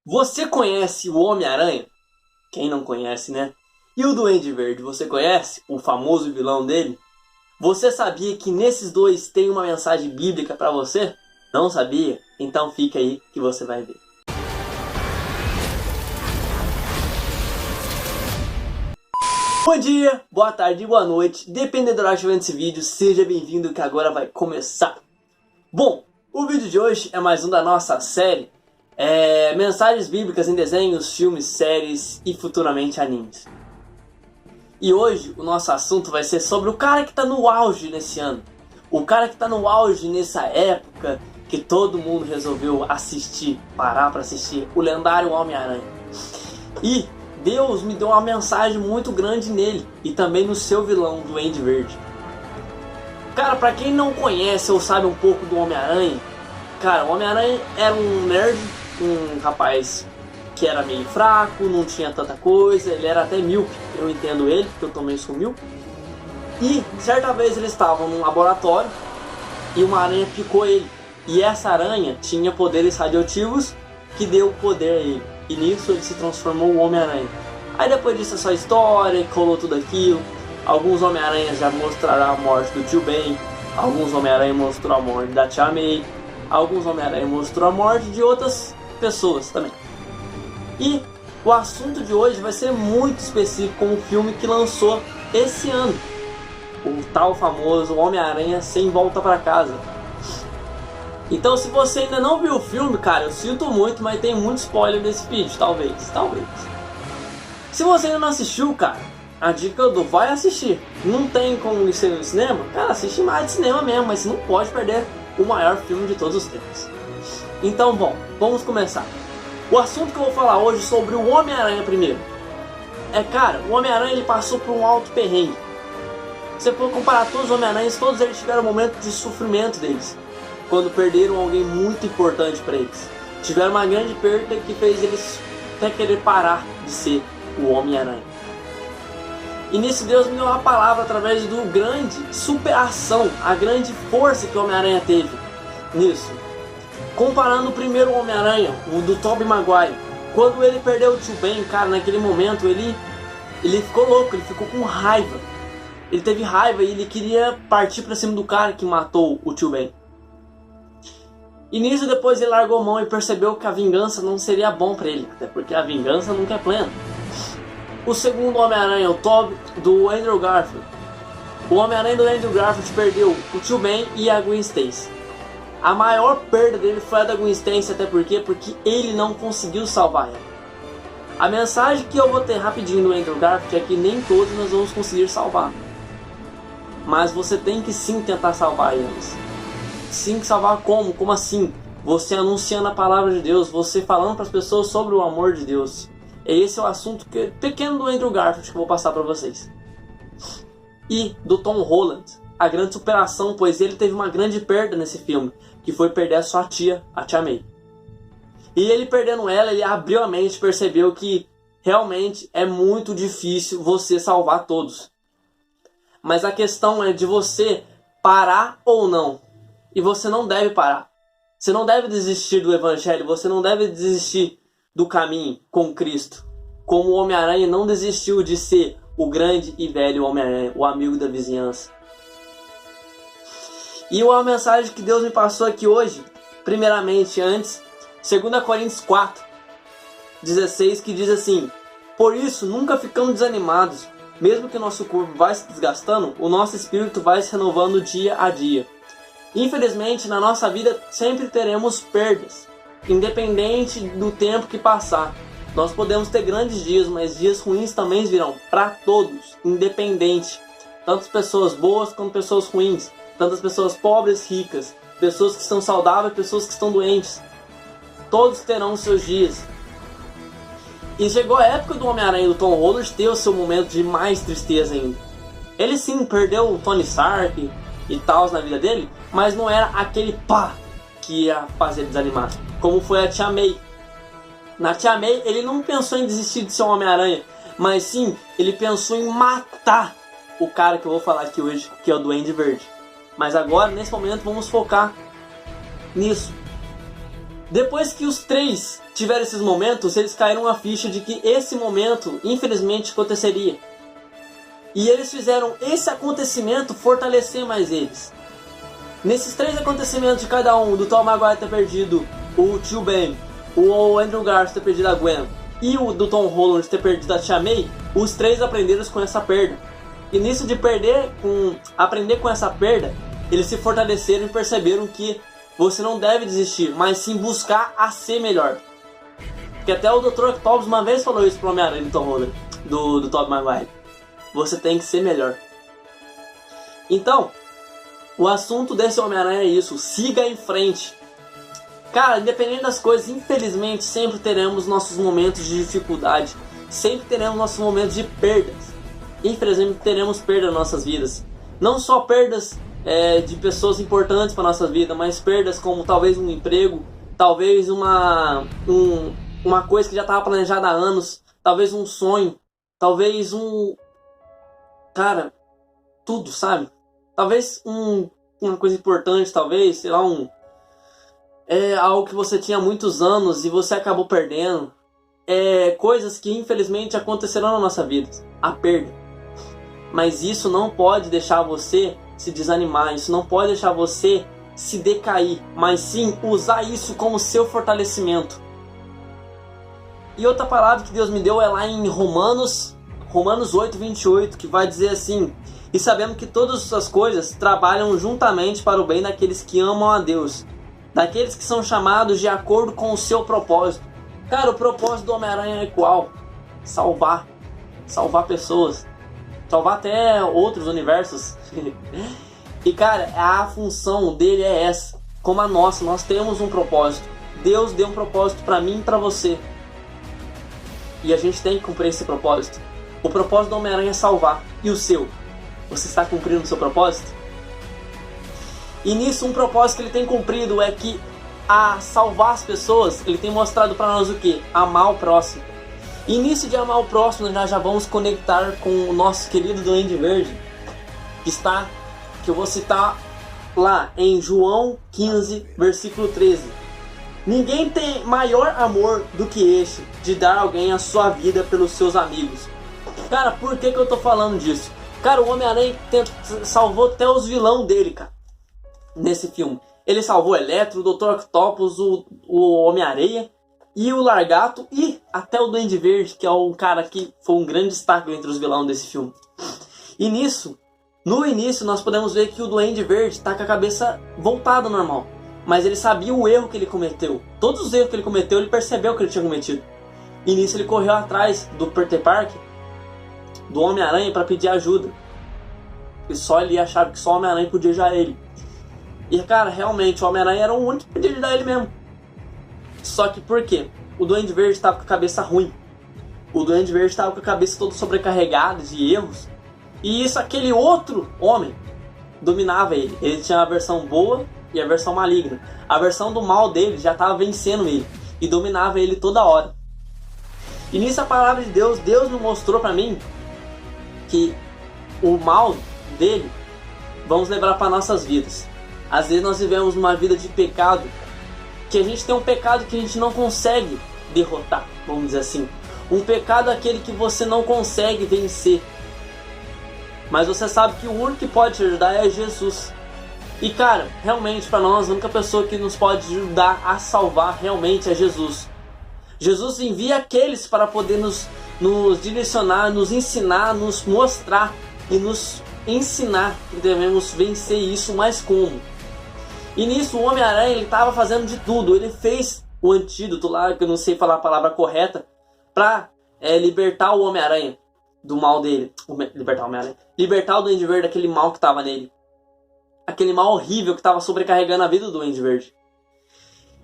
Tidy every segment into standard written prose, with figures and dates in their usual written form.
Você conhece o Homem-Aranha? Quem não conhece, né? E o Duende Verde, você conhece? O famoso vilão dele? Você sabia que nesses dois tem uma mensagem bíblica para você? Não sabia? Então fica aí que você vai ver. Bom dia, boa tarde, boa noite, dependendo da hora que estiver nesse vídeo, seja bem-vindo que agora vai começar. Bom, o vídeo de hoje é mais um da nossa série mensagens bíblicas em desenhos, filmes, séries e futuramente animes. E hoje o nosso assunto vai ser sobre o cara que está no auge nesse ano. O cara que está no auge nessa época que todo mundo resolveu assistir, parar para assistir, o lendário Homem-Aranha. E Deus me deu uma mensagem muito grande nele e também no seu vilão, Duende Verde. Cara, pra quem não conhece ou sabe um pouco do Homem-Aranha, cara, o Homem-Aranha era um nerd, um rapaz que era meio fraco, não tinha tanta coisa, ele era até míope, eu entendo ele, porque eu também sou míope. E certa vez eles estavam num laboratório e uma aranha picou ele. E essa aranha tinha poderes radioativos que deu poder a ele. E nisso ele se transformou o Homem-Aranha. Aí depois disso é só história, rolou tudo aquilo. Alguns Homem-Aranhas já mostraram a morte do Tio Ben. Alguns Homem-Aranha mostrou a morte da Tia May. Alguns Homem-Aranha mostrou a morte de outras pessoas também. E o assunto de hoje vai ser muito específico com um filme que lançou esse ano. O tal famoso Homem-Aranha Sem Volta Pra Casa. Então se você ainda não viu o filme, cara, eu sinto muito, mas tem muito spoiler nesse vídeo, talvez. Se você ainda não assistiu, cara, a dica eu dou, vai assistir. Não tem como ir no cinema? Cara, assiste mais de cinema mesmo, mas você não pode perder o maior filme de todos os tempos. Então, bom, vamos começar. O assunto que eu vou falar hoje é sobre o Homem-Aranha primeiro. Cara, o Homem-Aranha ele passou por um alto perrengue. Se você for comparar todos os Homem-Aranhas, todos eles tiveram um momento de sofrimento deles. Quando perderam alguém muito importante para eles. Tiveram uma grande perda que fez eles até querer parar de ser o Homem-Aranha. E nisso Deus me deu uma palavra através do grande superação, a grande força que o Homem-Aranha teve nisso. Comparando o primeiro Homem-Aranha, o do Tobey Maguire. Quando ele perdeu o Tio Ben, cara, naquele momento ele ficou louco, ele ficou com raiva. Ele teve raiva e ele queria partir para cima do cara que matou o Tio Ben. E nisso depois ele largou a mão e percebeu que a vingança não seria bom para ele, até porque a vingança nunca é plena. O segundo Homem-Aranha, o Tobey, do Andrew Garfield. O Homem-Aranha do Andrew Garfield perdeu o Tio Ben e a Gwen Stacy. A maior perda dele foi a da Gwen Stacy, até porque ele não conseguiu salvar ela. A mensagem que eu vou ter rapidinho do Andrew Garfield é que nem todos nós vamos conseguir salvar. Mas você tem que sim tentar salvar eles. Sim, salvar como? Como assim? Você anunciando a palavra de Deus, você falando para as pessoas sobre o amor de Deus. Esse é o assunto pequeno do Andrew Garfield que eu vou passar para vocês. E do Tom Holland, a grande superação, pois ele teve uma grande perda nesse filme, que foi perder a sua tia, a Tia May. E ele perdendo ela, ele abriu a mente e percebeu que realmente é muito difícil você salvar todos. Mas a questão é de você parar ou não. E você não deve parar. Você não deve desistir do Evangelho. Você não deve desistir do caminho com Cristo. Como o Homem-Aranha não desistiu de ser o grande e velho Homem-Aranha, o amigo da vizinhança. E uma mensagem que Deus me passou aqui hoje, primeiramente antes, 2 Coríntios 4, 16, que diz assim: por isso nunca ficamos desanimados. Mesmo que o nosso corpo vai se desgastando, o nosso espírito vai se renovando dia a dia. Infelizmente, na nossa vida sempre teremos perdas, independente do tempo que passar. Nós podemos ter grandes dias, mas dias ruins também virão, para todos, independente. Tantas pessoas boas quanto pessoas ruins, tantas pessoas pobres, ricas, pessoas que estão saudáveis, pessoas que estão doentes. Todos terão os seus dias. E chegou a época do Homem-Aranha do Tom Holland ter o seu momento de mais tristeza ainda. Ele sim perdeu o Tony Stark e tal na vida dele, mas não era aquele pá que ia fazer ele desanimar, como foi a Tia May. Na Tia May ele não pensou em desistir de ser um Homem-Aranha, mas sim ele pensou em matar o cara que eu vou falar aqui hoje, que é o Duende Verde. Mas agora, nesse momento, vamos focar nisso. Depois que os três tiveram esses momentos, eles caíram a ficha de que esse momento, infelizmente, aconteceria. E eles fizeram esse acontecimento fortalecer mais eles. Nesses três acontecimentos de cada um, do Tom Maguire ter perdido o tio Ben, o Andrew Garfield ter perdido a Gwen e o do Tom Holland ter perdido a Tia May, os três aprenderam com essa perda. E nisso de aprender com essa perda, eles se fortaleceram e perceberam que você não deve desistir, mas sim buscar a ser melhor. Porque até o Dr. Octopus uma vez falou isso pro Homem-Aranha do Tom Holland, do Tobey Maguire. Você tem que ser melhor. Então, o assunto desse Homem-Aranha é isso. Siga em frente. Cara, independente das coisas, infelizmente sempre teremos nossos momentos de dificuldade. Sempre teremos nossos momentos de perdas. Infelizmente teremos perdas nas nossas vidas. Não só perdas de pessoas importantes para nossa vida, mas perdas como talvez um emprego, talvez uma coisa que já estava planejada há anos, talvez um sonho, talvez cara, tudo, sabe? Talvez uma coisa importante, talvez, sei lá, algo que você tinha há muitos anos e você acabou perdendo. Coisas que infelizmente aconteceram na nossa vida, a perda. Mas isso não pode deixar você se desanimar, isso não pode deixar você se decair, mas sim usar isso como seu fortalecimento. E outra palavra que Deus me deu é lá em Romanos 8:28, que vai dizer assim: e sabemos que todas as coisas trabalham juntamente para o bem daqueles que amam a Deus, daqueles que são chamados de acordo com o seu propósito. Cara, o propósito do Homem-Aranha é qual? Salvar pessoas, salvar até outros universos. E cara, a função dele é essa, como a nossa. Nós temos um propósito. Deus deu um propósito para mim e para você, e a gente tem que cumprir esse propósito. O propósito do Homem-Aranha é salvar. E o seu? Você está cumprindo o seu propósito? E nisso, um propósito que ele tem cumprido é que, a salvar as pessoas, ele tem mostrado para nós o que? Amar o próximo. E nisso de amar o próximo, nós já vamos conectar com o nosso querido Duende Verde, que eu vou citar lá em João 15, versículo 13. Ninguém tem maior amor do que este, de dar alguém a sua vida pelos seus amigos. Cara, por que eu tô falando disso? Cara, o Homem-Aranha salvou até os vilões dele, cara, nesse filme. Ele salvou o Electro, o Dr. Octopus, o Homem-Aranha e o Largato e até o Duende Verde, que é um cara que foi um grande destaque entre os vilões desse filme. E no início nós podemos ver que o Duende Verde tá com a cabeça voltada ao normal, mas ele sabia o erro que ele cometeu. Todos os erros que ele cometeu, ele percebeu que ele tinha cometido. E nisso ele correu atrás do Peter Parker, do Homem-Aranha, para pedir ajuda. E só ele achava que só o Homem-Aranha podia ajudar ele. E cara, realmente o Homem-Aranha era o único que podia ajudar ele mesmo. Só que por quê? O Duende Verde estava com a cabeça ruim. O Duende Verde estava com a cabeça toda sobrecarregada de erros. E isso, aquele outro homem dominava ele. Ele tinha a versão boa e a versão maligna. A versão do mal dele já estava vencendo ele e dominava ele toda hora. E nisso a palavra de Deus me mostrou para mim que o mal dele vamos levar para nossas vidas. Às vezes nós vivemos uma vida de pecado, que a gente tem um pecado que a gente não consegue derrotar, vamos dizer assim. Um pecado é aquele que você não consegue vencer. Mas você sabe que o único que pode te ajudar é Jesus. E cara, realmente para nós, a única pessoa que nos pode ajudar a salvar realmente é Jesus. Jesus envia aqueles para poder nos direcionar, nos ensinar, nos mostrar e nos ensinar que devemos vencer isso, mas como? E nisso o Homem-Aranha, ele estava fazendo de tudo. Ele fez o antídoto lá, que eu não sei falar a palavra correta, para libertar o Homem-Aranha do mal dele. Libertar o Homem-Aranha. Libertar o Duende Verde daquele mal que estava nele. Aquele mal horrível que estava sobrecarregando a vida do Duende Verde.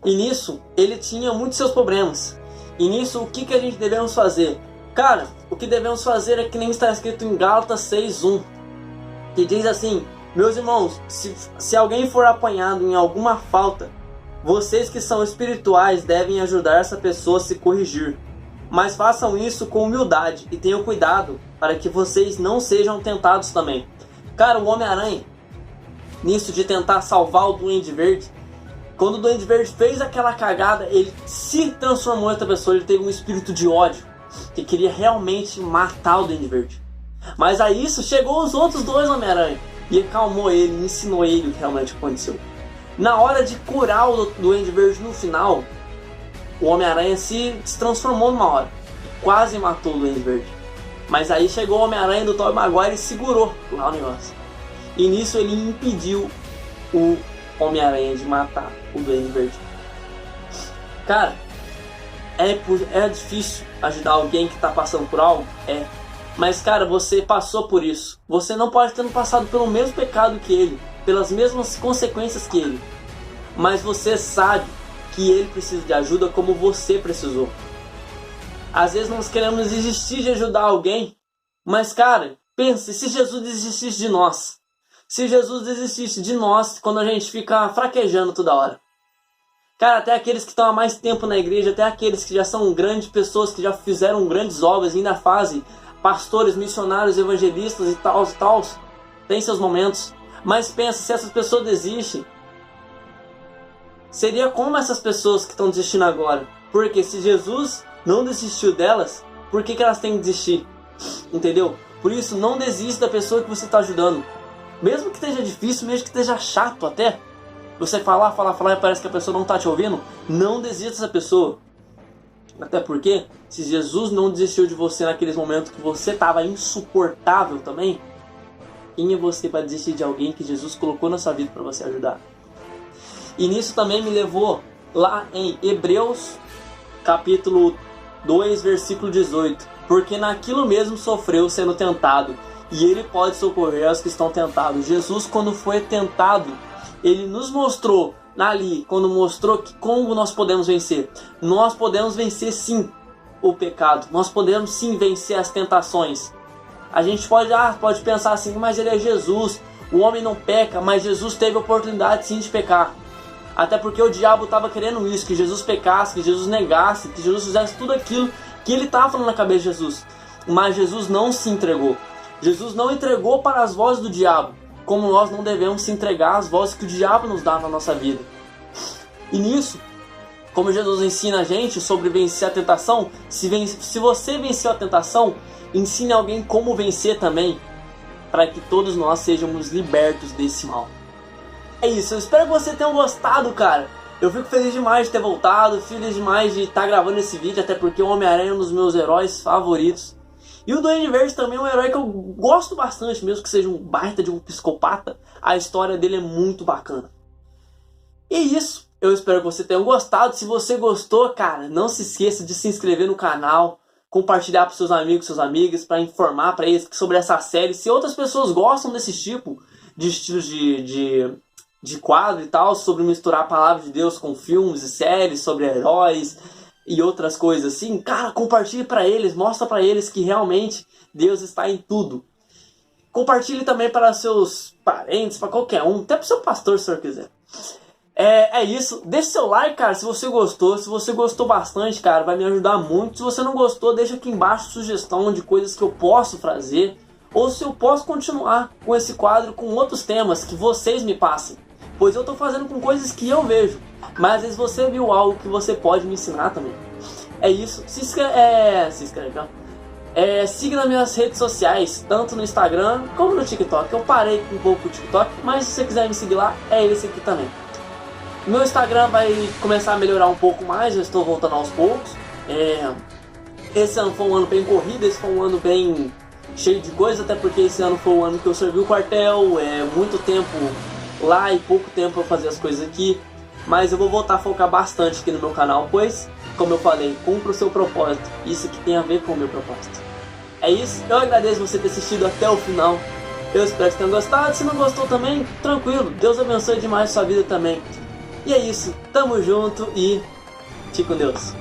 E nisso, ele tinha muitos seus problemas. E nisso, o que a gente devemos fazer? Cara, o que devemos fazer é que nem está escrito em Gálatas 6:1, que diz assim: meus irmãos, se alguém for apanhado em alguma falta, vocês que são espirituais devem ajudar essa pessoa a se corrigir. Mas façam isso com humildade e tenham cuidado para que vocês não sejam tentados também. Cara, o Homem-Aranha, nisso de tentar salvar o Duende Verde, Quando o Duende Verde fez aquela cagada, ele se transformou em outra pessoa, ele teve um espírito de ódio, que queria realmente matar o Duende Verde. Mas a isso chegou os outros dois Homem-Aranha, e acalmou ele, ensinou ele o que realmente aconteceu. Na hora de curar o Duende Verde no final, o Homem-Aranha se transformou numa hora, quase matou o Duende Verde. Mas aí chegou o Homem-Aranha do Tobey Maguire e segurou lá o negócio. E nisso ele impediu o Homem-Aranha de matar o Duende Verde. Cara, é difícil ajudar alguém que está passando por algo? É. Mas cara, você passou por isso. Você não pode ter passado pelo mesmo pecado que ele, pelas mesmas consequências que ele. Mas você sabe que ele precisa de ajuda como você precisou. Às vezes nós queremos desistir de ajudar alguém. Mas cara, pense, se Jesus desistisse de nós? Se Jesus desistisse de nós quando a gente fica fraquejando toda hora. Cara, até aqueles que estão há mais tempo na igreja, até aqueles que já são grandes pessoas, que já fizeram grandes obras e ainda fazem, pastores, missionários, evangelistas e tal, tem seus momentos. Mas pensa, se essas pessoas desistem, seria como essas pessoas que estão desistindo agora. Porque se Jesus não desistiu delas, por que elas têm que desistir? Entendeu? Por isso, não desista da pessoa que você está ajudando. Mesmo que esteja difícil, mesmo que esteja chato até, você falar e parece que a pessoa não está te ouvindo, não desista dessa pessoa. Até porque, se Jesus não desistiu de você naqueles momentos que você estava insuportável também, quem é você para desistir de alguém que Jesus colocou na sua vida para você ajudar? E nisso também me levou lá em Hebreus, capítulo 2, versículo 18. Porque naquilo mesmo sofreu sendo tentado, e ele pode socorrer aos que estão tentados. Jesus, quando foi tentado, ele nos mostrou ali, quando mostrou que como nós podemos vencer. Nós podemos vencer sim o pecado, nós podemos sim vencer as tentações. A gente pode pensar assim, mas ele é Jesus, o homem não peca, mas Jesus teve a oportunidade sim de pecar. Até porque o diabo estava querendo isso, que Jesus pecasse, que Jesus negasse, que Jesus fizesse tudo aquilo que ele estava falando na cabeça de Jesus. Mas Jesus não se entregou. Jesus não entregou para as vozes do diabo, como nós não devemos se entregar às vozes que o diabo nos dá na nossa vida. E nisso, como Jesus ensina a gente sobre vencer a tentação, se você venceu a tentação, ensine alguém como vencer também, para que todos nós sejamos libertos desse mal. É isso, eu espero que você tenha gostado, cara. Eu fico feliz demais de ter voltado, feliz demais de estar gravando esse vídeo, até porque o Homem-Aranha é um dos meus heróis favoritos. E o Duende Verde também é um herói que eu gosto bastante, mesmo que seja um baita de um psicopata, a história dele é muito bacana. E isso, eu espero que você tenha gostado. Se você gostou, cara, não se esqueça de se inscrever no canal, compartilhar para seus amigos, suas amigas, para informar para eles sobre essa série. Se outras pessoas gostam desse tipo de estilos de quadro e tal, sobre misturar a palavra de Deus com filmes e séries, sobre heróis e outras coisas assim, cara, compartilhe para eles, mostra para eles que realmente Deus está em tudo. Compartilhe também para seus parentes, para qualquer um, até para o seu pastor, se você quiser. É isso, deixa seu like, cara, se você gostou bastante, cara, vai me ajudar muito. Se você não gostou, deixa aqui embaixo sugestão de coisas que eu posso fazer, ou se eu posso continuar com esse quadro com outros temas que vocês me passem, pois eu estou fazendo com coisas que eu vejo, mas às vezes você viu algo que você pode me ensinar também. É isso, se inscreve, siga nas minhas redes sociais, tanto no Instagram como no TikTok. Eu parei um pouco o TikTok, mas se você quiser me seguir lá, é esse aqui também. Meu Instagram vai começar a melhorar um pouco mais, eu estou voltando aos poucos. Esse ano foi um ano bem corrido, esse foi um ano bem cheio de coisa, até porque esse ano foi o ano que eu servi o quartel, muito tempo lá e pouco tempo para fazer as coisas aqui. Mas eu vou voltar a focar bastante aqui no meu canal, pois, como eu falei, cumpra o seu propósito. Isso que tem a ver com o meu propósito. É isso, eu agradeço você ter assistido até o final. Eu espero que tenha gostado, se não gostou também, tranquilo, Deus abençoe demais a sua vida também. E é isso, tamo junto e fique com Deus.